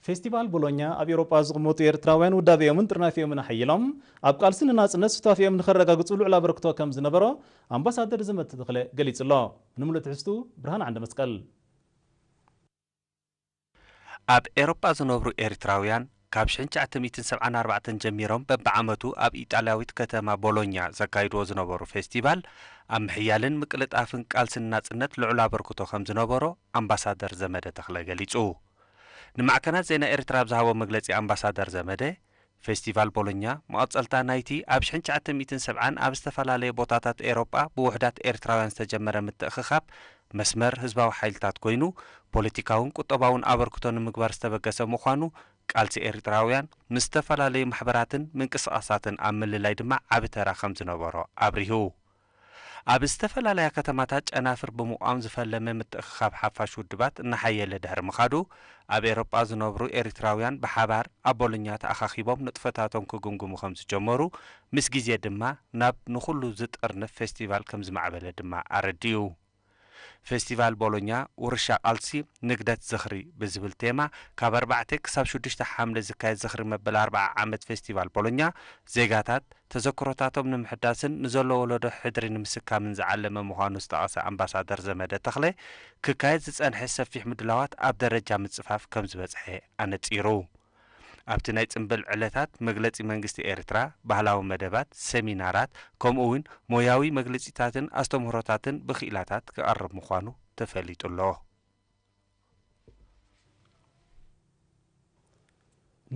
ፌስቲቫል ቦሎኛ ኣብ ኤውሮጳ ዝቕመጡ ኤርትራውያን ውዳቤዮምን ጥርናፊዮምን ሓይሎም ኣብ ቃልስን ናጽነት ስታፊዮም ንኸረጋግጹ ልዑል ኣበርክቶ ከም ዝነበሮ ኣምባሳደር ዘመት ተኽለ ገሊጹ ኣሎ። ንምሉእ ትሕዝቱ ብርሃን ዓንደ መስቀል። ኣብ ኤውሮጳ ዝነብሩ ኤርትራውያን ካብ 1974 ጀሚሮም በብዓመቱ ኣብ ኢጣልያዊት ከተማ ቦሎኛ ዘካይድዎ ዝነበሩ ፌስቲቫል ኣብ ምሕያልን ምቅልጣፍን ቃልስን ናጽነት ልዑል ኣበርክቶ ከም ዝነበሮ ኣምባሳደር ዘመደ ተኽለ ገሊጹ። ንማዕከናት ዜና ኤርትራ ብዝሃቦ መግለጺ ኣምባሳደር ዘመደ ፌስቲቫል ቦሎኛ መቐጸልታ ናይቲ ኣብ 1970 ኣብ ዝተፈላለየ ቦታታት ኤውሮጳ ብውሕዳት ኤርትራውያን ዝተጀመረ ምትእኽኻብ መስመር ህዝባዊ ሓይልታት ኮይኑ ፖለቲካውን ቁጠባውን ኣበርክቶ ንምግባር ዝተበገሰ ምዃኑ ቃልሲ ኤርትራውያን ምስ ዝተፈላለዩ ማሕበራትን ምንቅስቓሳትን ኣብ ምልላይ ድማ ዓብ ተራ ከም ዝነበሮ ኣብሪሁ። ኣብ ዝተፈላለያ ከተማታት ጨናፍር ብምቋም ዝፈለመ ምትእኽኻብ ሓፋሽ ውድባት እናሓየለ ድሕሪ ምኻዱ ኣብ ኤውሮጳ ዝነብሩ ኤርትራውያን ብሓባር ኣብ ቦሎኛ ተኣኻኺቦም ንጥፈታቶም ክግምግሙ ከም ዝጀመሩ ምስ ግዜ ድማ ናብ ንኹሉ ዝጠርንፍ ፌስቲቫል ከም ዝማዕበለ ድማ ኣረዲዩ። ፌስቲቫል ቦሎኛ ውርሻ ቃልሲ ንግደት ዝኽሪ ብዝብል ቴማ ካብ 4 ክሳብ 6 ሓምለ ዝካየድ ዝኽሪ መበል 40 ዓመት ፌስቲቫል ቦሎኛ ዜጋታት ተዘክሮታቶም ንምሕዳስን ንዘለዎ ወለዶ ሕድሪ ንምስካምን ዝዓለመ ምዃኑ ዝተቐሰ ኣምባሳደር ዘመደ ተኽለ ክካየድ ዝጸንሐ ሰፊሕ ምድላዋት ኣብ ደረጃ ምጽፋፍ ከም ዝበጽሐ ኣነጺሩ። ኣብቲ ናይ ጽምብል ዕለታት መግለጺ መንግስቲ ኤርትራ ባህላዊ መደባት ሴሚናራት ከምኡውን ሞያዊ መግለጺታትን ኣስተምህሮታትን ብኽኢላታት ክቐርብ ምዃኑ ተፈሊጡ ኣሎ።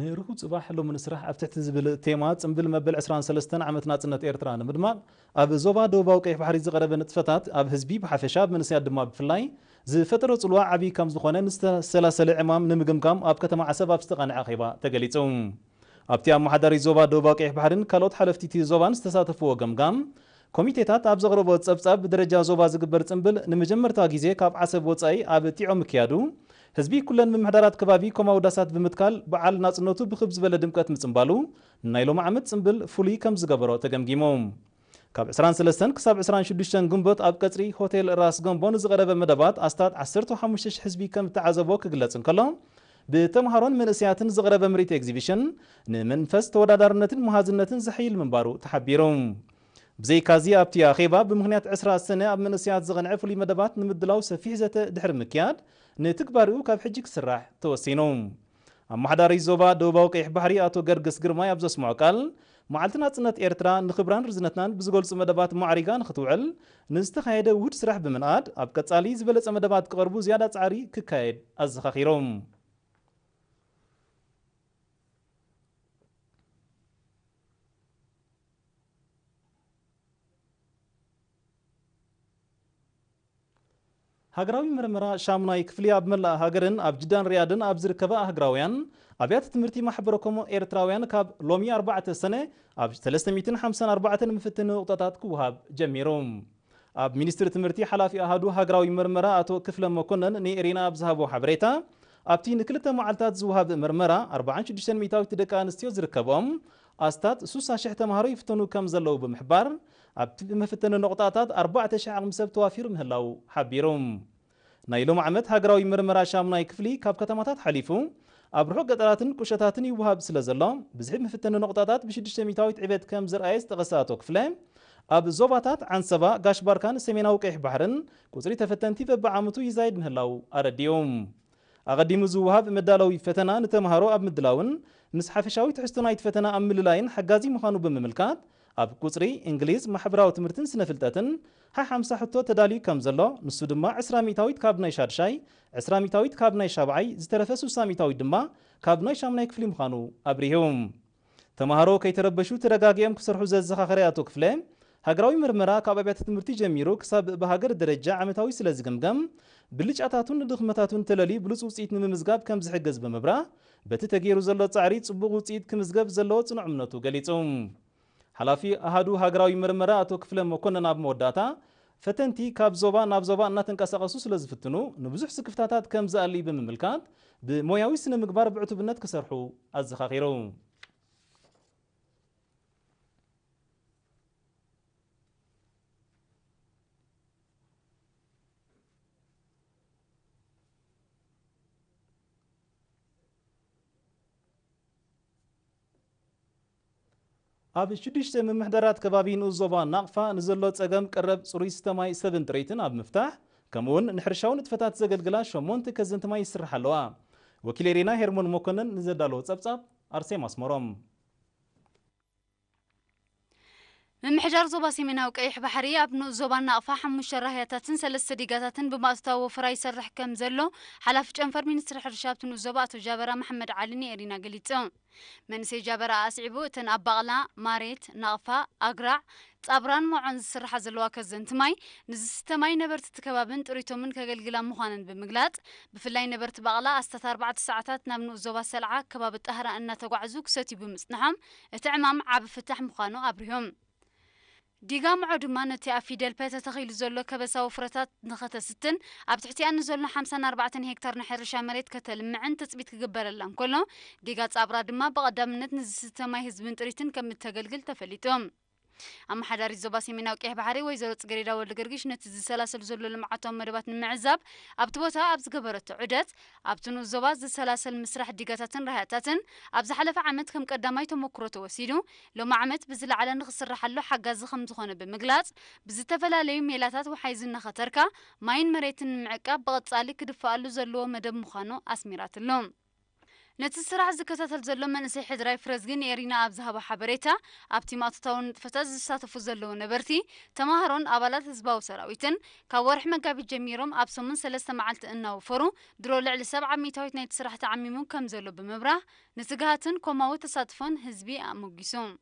ንርሁ ጽባሕ ሎሚ ንስራሕ ኣብ ትሕቲ ዝብል ቴማ ጽምብል መበል 23 ዓመት ናጽነት ኤርትራ ንምድማቕ ኣብ ዞባ ደቡባዊ ቀይሕ ባሕሪ ዝቐረበ ንጥፈታት ኣብ ህዝቢ ብሓፈሻ መንስያት ድማ ብፍላይ ዝፈጠሮ ጽልዋ ዓብዪ ከም ዝኾነ ንዝተሰላሰለ ዕማም ንምግምጋም ኣብ ከተማ ዓሰብ ኣብ ዝተቓንዐ ኼባ ተገሊጹ። ኣብቲ ኣመሓዳሪ ዞባ ደቡባዊ ቀይሕ ባሕርን ካልኦት ሓለፍቲ እቲ ዞባን ዝተሳተፍዎ ገምጋም ኮሚቴታት ኣብ ዘቕረቦ ጸብጻብ ብደረጃ ዞባ ዝግበር ጽምብል ንመጀመርታ ግዜ ካብ ዓሰብ ወጻኢ ኣብ ጢዖ ምክያዱ ህዝቢ ኩለን ምምሕዳራት ከባቢ ከምኡ ዳሳት ብምትካል በዓል ናጽነቱ ብኽብ ዝበለ ድምቀት ምጽምባሉ ናይ ሎሚ ዓመት ጽምብል ፍሉይ ከም ዝገበሮ ተገምጊሞም። ካብ 23 ክሳብ 26 ግንቦት ኣብ ቀጽሪ ሆቴል ራስ ገንቦ ንዝቐረበ መደባት ኣስታት 15,000 ህዝቢ ከም ተዓዘቦ ክግለጽ እንከሎ ብተምሃሮን መንእስያትን ዝቐረበ ምርኢት ኤግዚቢሽን ንመንፈስ ተወዳዳርነትን መሃዝነትን ዝሕይል ምንባሩ ተሓቢሩ። ብዘይካዚ ኣብቲ ኣኼባ ብምኽንያት 20 ሰነ ኣብ መንእስያት ዝቐንዐ ፍሉይ መደባት ንምድላው ሰፊሕ ዘተ ድሕሪ ምክያድ ንትግባሪኡ ካብ ሕጂ ክስራሕ ተወሲኑ። ኣመሓዳሪ ዞባ ደቡባዊ ቀይሕ ባሕሪ ኣቶ ገርገስ ግርማይ ኣብ ዘስምዖ ቃል መዓልቲ ናጽነት ኤርትራ ንኽብራን ርዝነትናን ብዝገልጹ መደባት ማዕሪጋ ንኽትውዕል ንዝተኻየደ ውህድ ስራሕ ብምንኣድ ኣብ ቀጻሊ ዝበለጸ መደባት ክቐርቡ ዝያዳ ጻዕሪ ክካየድ ኣዘኻኺሮም። ሃገራዊ ምርመራ ሻሙናይ ክፍሊ ኣብ መላእ ሃገርን ኣብ ጅዳን ርያድን ኣብ ዝርከባ ሃገራውያን ኣብያተ ትምህርቲ ማሕበረኮም ኤርትራውያን ካብ ሎሚ 4 ሰነ ኣብ 354 ምፍትን ንቁጣታት ክውሃብ ጀሚሮም። ኣብ ሚኒስትሪ ትምህርቲ ሓላፊ ኣሃዱ ሃገራዊ ምርመራ ኣቶ ክፍለ መኮነን ንኤሪና ኣብ ዝሃቦ ሓበሬታ ኣብቲ ንክልተ መዓልታት ዝውሃብ ምርመራ 46 ሚታዊት ደቂ ኣንስትዮ ዝርከቦም ኣስታት 60,000 ተምሃሮ ይፍተኑ ከም ዘለዉ ብምሕባር ኣብቲ መፍተኒ ነቁጣታት 4,000 ዓቕሚ ሰብ ተዋፊሩ ምህላው ሓቢሮም። ናይ ሎሚ ዓመት ሃገራዊ ምርመራ ሻሙናይ ክፍሊ ካብ ከተማታት ሓሊፉ ኣብ ርሑቕ ገጠራትን ቁሸታትን ይውሃብ ስለ ዘሎ ብዝሒ መፍተኒ ነቁጣታት ብ6 ሚታዊት ዕቤት ከም ዝረኣየ ዝተቐሰ ኣቶ ክፍለ ኣብ ዞባታት ዓንሰባ ጋሽባርካን ሰሜናዊ ቀይሕ ባሕርን ቁፅሪ ተፈተንቲ በብዓመቱ ይዛይድ ምህላው ኣረዲዮም። ኣቐዲሙ ዝውሃብ መዳለዊ ፈተና ንተምሃሮ ኣብ ምድላውን ምስ ሓፈሻዊ ትሕዝቶ ናይቲ ፈተና ኣብ ምልላይን ሓጋዚ ምዃኑ ብምምልካት ኣብ ቁፅሪ እንግሊዝ ማሕበራዊ ትምህርትን ስነፍልጠትን 50 ሕቶ ተዳልዩ ከም ዘሎ ንሱ ድማ 20 ሚታዊት ካብ ናይ ሻድሻይ 20 ሚታዊት ካብ ናይ ሻብዓይ ዝተረፈ 60 ሚታዊት ድማ ካብ ናይ ሻምናይ ክፍሊ ምዃኑ ኣብሪሆም። ተምሃሮ ከይተረበሹ ተረጋጊኦም ክሰርሑ ዘዘኻኸረ ኣቶ ክፍለ ሃገራዊ ምርመራ ካብ ኣብያተ ትምህርቲ ጀሚሩ ክሳብ ብሃገር ደረጃ ዓመታዊ ስለ ዝገምገም ብልጫታቱን ድኽመታቱን ተለልዩ ብሉፅ ውፅኢት ንምምዝጋብ ከም ዝሕገዝ ብምብራህ በቲ ተገይሩ ዘሎ ጻዕሪ ጽቡቕ ውፅኢት ክምዝገብ ዘለዎ ጽኑዕ እምነቱ ገሊጹ። ሓላፊ ኣሃዱ ሃገራዊ ምርመራ ኣቶ ክፍለ መኮነን ኣብ መወዳእታ ፈተንቲ ካብ ዞባ ናብ ዞባ እናተንቀሳቐሱ ስለ ዝፍትኑ ንብዙሕ ስክፍታታት ከም ዝኣልይ ብምምልካት ብሞያዊ ስነ ምግባር ብዕቱብነት ክሰርሑ ኣዘኻኺሩ። ኣብ ሽዱሽተ ምምሕዳራት ከባቢ ንዞባ ናቕፋ ንዘሎ ፀገም ቀረብ ፅሩይ ስተማይ ሰብን ጥሬትን ኣብ ምፍታሕ ከምኡውን ንሕርሻው ንጥፈታት ዘገልግላ 8 ከዘንቲ ማይ ይስራሕ ኣለዋ ወኪል ሪና ሄርሞን መኮነን ንዘዳለዎ ፀብጻብ ኣርሴም ኣስመሮም ምምሕዳር ዞባ ሰሜናዊ ቀይሕ ባሕሪ ኣብ ዞባ ናቕፋ 5 ራህያታትን 3 ዲጋታትን ብማእስታዊ ወፍራ ይሰርሕ ከም ዘሎ ሓላፊ ጨንፈር ሚኒስትሪ ሕርሻ ኣብቲ ዞባ ኣቶ ጃበራ መሐመድ ዓሊ ንኤሪና ገሊጹ መንእሰይ ጃበራ ኣስዒቡ እተን ኣብ ባቕላ ማሬት ናቕፋ ኣግራዕ ጻብራን ሞዖን ዝስርሓ ዘለዋ ከዘንቲ ማይ ንዝስተ ማይ ነበርቲ ከባብን ጥሪቶምን ከገልግላ ምዃነን ብምግላጽ ብፍላይ ነበርቲ ባቕላ ኣስታት 4 ሰዓታት ናብ ዞባ ሰልዓ ከባቢ ጣህራ እናተጓዕዙ ክሰትዩ ብምጽናሖም እቲ ዕማም ዓብ ፍታሕ ምዃኑ ኣብሪሆም ዲጋ ምዖ ድማ ነቲ ኣብ ፊደል ፐ ተተኺሉ ዘሎ ከበሳ ወፍረታት ንኸተስትን ኣብ ትሕቲኣ ንዘሎ 54 ሄክታር ንሕርሻ መሬት ከተልምዕን ተፅቢት ክግበረላን ከሎ ዲጋ ጻብራ ድማ ብቐዳምነት ንዝስተ ማይ ህዝብን ጥሪትን ከም እተገልግል ተፈሊጦም ኣመሓዳሪት ዞባ ሰሜናዊ ቀይሕ ባሕሪ ወይዘሮ ጽጌረዳ ወልደ ገርግሽ ነቲ ዝሰላሰሉ ዘሎ ልምዓታዊ መደባት ንምዕዛብ ኣብቲ ቦታ ኣብ ዝገበረቶ ዑደት ኣብቲ ዞባ ዝሰላሰል ምስራሕ ዲጋታትን ራህያታትን ኣብ ዝሓለፈ ዓመት ከም ቀዳማይ ተመክሮ ተወሲዱ ሎማ ዓመት ብዝለዓለ ንኽስራሓሉ ሓጋዚ ከም ዝኾነ ብምግላጽ ብዝተፈላለዩ ሜላታት ወሓይ ዝነኸተርካ ማይን መሬትን ንምዕቃብ ብቐጻሊ ክድፈኣሉ ዘለዎ መደብ ምዃኑ ኣስሚራትሎም ነቲ ስራሕ ዝከታተል ዘሎ መንእሰይ ሕድራይ ፍረዝግን ኤሪና ኣብ ዝሃቦ ሓበሬታ ኣብቲ ማእቶታውን ንጥፈታት ዝሳተፉ ዘለዉ ነበርቲ ተማሃሮን ኣባላት ህዝባዊ ሰራዊትን ካብ ወርሒ መጋቢት ጀሚሮም ኣብ 8 መዓልቲ እናወፈሩ ድሮ ልዕሊ 70 ሚታዊት ናይቲ ስራሕ ተዓሚሙ ከም ዘሎ ብምብራህ ንትግሃትን ኮማዊ ተሳትፎን ህዝቢ ኣሞጊሶም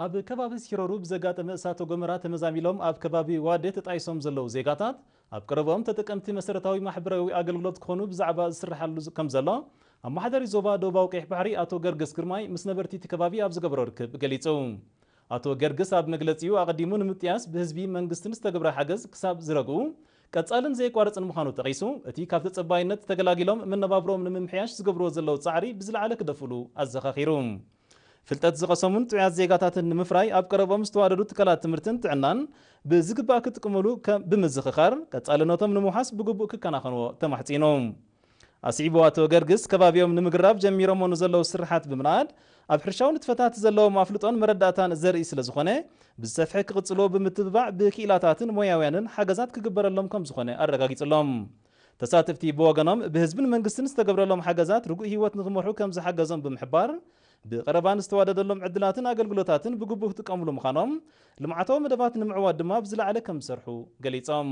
ኣብ ከባቢ ሲሮሩ ብዘጋጠመ እሳተ ጎመራ ተመዛሚሎም ኣብ ከባቢ ዋዴ ተጣይሶም ዘለዉ ዜጋታት ኣብ ቀረቦም ተጠቀምቲ መሰረታዊ ማሕበራዊ ኣገልግሎት ክኾኑ ብዛዕባ ዝስራሓሉ ከም ዘሎ ኣመሓዳሪ ዞባ ደቡባዊ ቀይሕ ባሕሪ ኣቶ ገርገስ ግርማይ ምስ ነበርቲ እቲ ከባቢ ኣብ ዝገበሮ ርክብ ገሊጹ ኣቶ ገርገስ ኣብ መግለፂኡ ኣቐዲሙ ንምጥያስ ብህዝቢ መንግስትን ዝተገብረ ሓገዝ ክሳብ ዝረግኡ ቀጻልን ዘይቋረፅን ምዃኑ ጠቒሱ እቲ ካብ ተጸባይነት ተገላጊሎም መነባብሮም ንምምሕያሽ ዝገብርዎ ዘለዉ ጻዕሪ ብዝለዓለ ክደፍሉ ኣዘኻኺሩ ፍልጠት ዝቐሰሙን ጥዑያት ዜጋታትን ንምፍራይ ኣብ ቀረቦም ዝተዋደዱ ትካላት ትምህርትን ጥዕናን ብዝግባእ ክጥቀመሉ ብምዝኽኻር ቀጻልነቶም ንምውሓስ ብግቡእ ክከናኸንዎ ተማሕጺኖም ኣስዒቡ ኣቶ ገርግስ ከባቢኦም ንምግራብ ጀሚሮሞ ንዘለዉ ስራሓት ብምንኣድ ኣብ ሕርሻዊ ንጥፈታት ዘለዎም ኣፍልጦን መረዳእታን ዘርኢ ስለ ዝኾነ ብዝሰፍሐ ክቕጽሎ ብምትብባዕ ብክኢላታትን ሞያውያንን ሓገዛት ክግበረሎም ከም ዝኾነ ኣረጋጊጹሎም ተሳተፍቲ ብወገኖም ብህዝብን መንግስትን ዝተገብረሎም ሓገዛት ርጉእ ህይወት ንኽመርሑ ከም ዝሓገዞም ብምሕባር ብቀረባን ዝተዋደደሎም ዕድላትን ኣገልግሎታትን ብግቡእ ክጥቀምሉ ምዃኖም ልምዓታዊ መደባት ንምዕዋድ ድማ ብዝለዓለ ከም ዝሰርሑ ገሊፆም